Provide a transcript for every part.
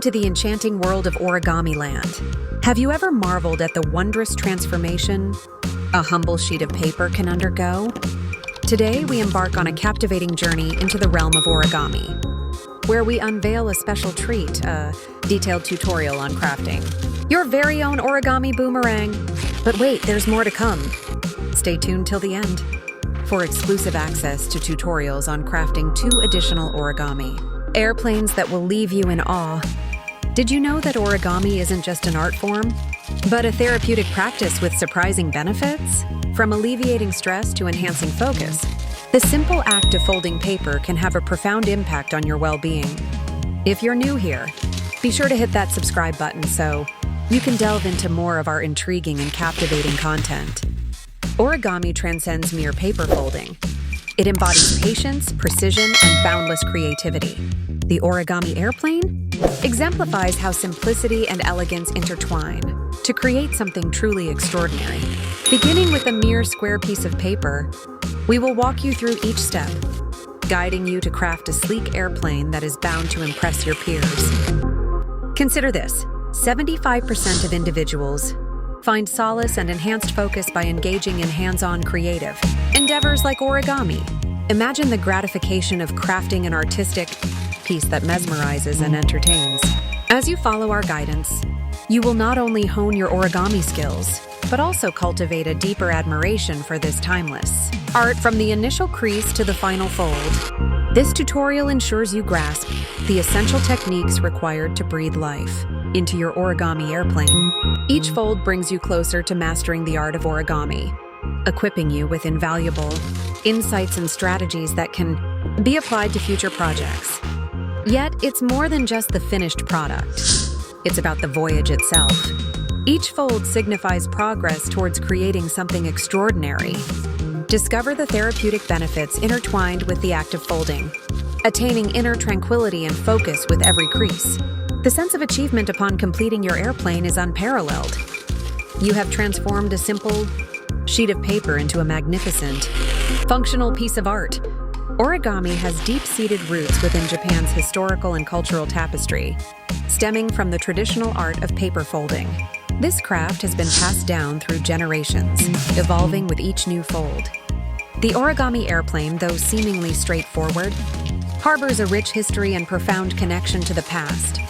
to the enchanting world of Origami Land. Have you ever marveled at the wondrous transformation a humble sheet of paper can undergo? Today, we embark on a captivating journey into the realm of origami, where we unveil a special treat, a detailed tutorial on crafting your very own origami boomerang. But wait, there's more to come. Stay tuned till the end for exclusive access to tutorials on crafting 2 additional origami airplanes that will leave you in awe. Did you know that origami isn't just an art form, but a therapeutic practice with surprising benefits? From alleviating stress to enhancing focus, the simple act of folding paper can have a profound impact on your well-being. If you're new here, be sure to hit that subscribe button so you can delve into more of our intriguing and captivating content. Origami transcends mere paper folding. It embodies patience, precision, and boundless creativity. The origami airplane exemplifies how simplicity and elegance intertwine to create something truly extraordinary. Beginning with a mere square piece of paper, we will walk you through each step, guiding you to craft a sleek airplane that is bound to impress your peers. Consider this: 75% of individuals find solace and enhanced focus by engaging in hands-on creative endeavors like origami. Imagine the gratification of crafting an artistic piece that mesmerizes and entertains. As you follow our guidance, you will not only hone your origami skills, but also cultivate a deeper admiration for this timeless art from the initial crease to the final fold. This tutorial ensures you grasp the essential techniques required to breathe life into your origami airplane. Each fold brings you closer to mastering the art of origami, equipping you with invaluable insights and strategies that can be applied to future projects. Yet, it's more than just the finished product. It's about the voyage itself. Each fold signifies progress towards creating something extraordinary. Discover the therapeutic benefits intertwined with the act of folding, attaining inner tranquility and focus with every crease. The sense of achievement upon completing your airplane is unparalleled. You have transformed a simple sheet of paper into a magnificent, functional piece of art. Origami has deep-seated roots within Japan's historical and cultural tapestry, stemming from the traditional art of paper folding. This craft has been passed down through generations, evolving with each new fold. The origami airplane, though seemingly straightforward, harbors a rich history and profound connection to the past.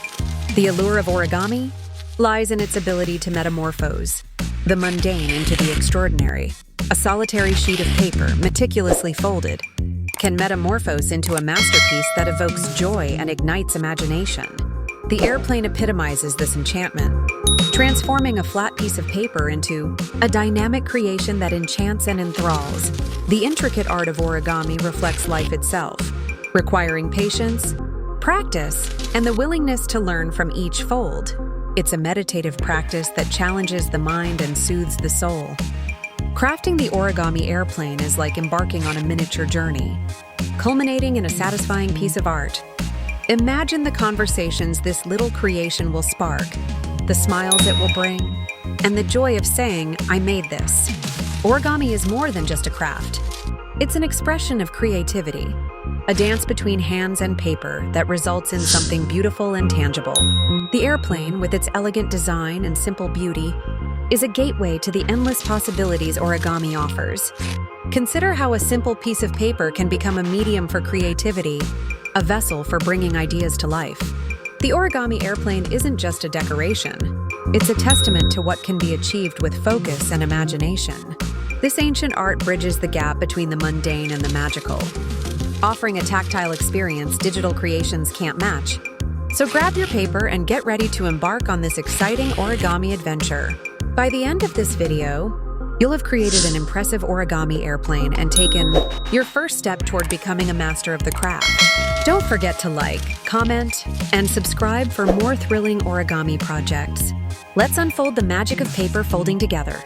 The allure of origami lies in its ability to metamorphose the mundane into the extraordinary. A solitary sheet of paper, meticulously folded, can metamorphose into a masterpiece that evokes joy and ignites imagination. The airplane epitomizes this enchantment, transforming a flat piece of paper into a dynamic creation that enchants and enthralls. The intricate art of origami reflects life itself, requiring patience, practice, and the willingness to learn from each fold. It's a meditative practice that challenges the mind and soothes the soul. Crafting the origami airplane is like embarking on a miniature journey, culminating in a satisfying piece of art. Imagine the conversations this little creation will spark, the smiles it will bring, and the joy of saying, "I made this." Origami is more than just a craft. It's an expression of creativity, a dance between hands and paper that results in something beautiful and tangible. The airplane, with its elegant design and simple beauty, is a gateway to the endless possibilities origami offers. Consider how a simple piece of paper can become a medium for creativity, a vessel for bringing ideas to life. The origami airplane isn't just a decoration. It's a testament to what can be achieved with focus and imagination. This ancient art bridges the gap between the mundane and the magical, offering a tactile experience digital creations can't match. So grab your paper and get ready to embark on this exciting origami adventure. By the end of this video, you'll have created an impressive origami airplane and taken your first step toward becoming a master of the craft. Don't forget to like, comment, and subscribe for more thrilling origami projects. Let's unfold the magic of paper folding together.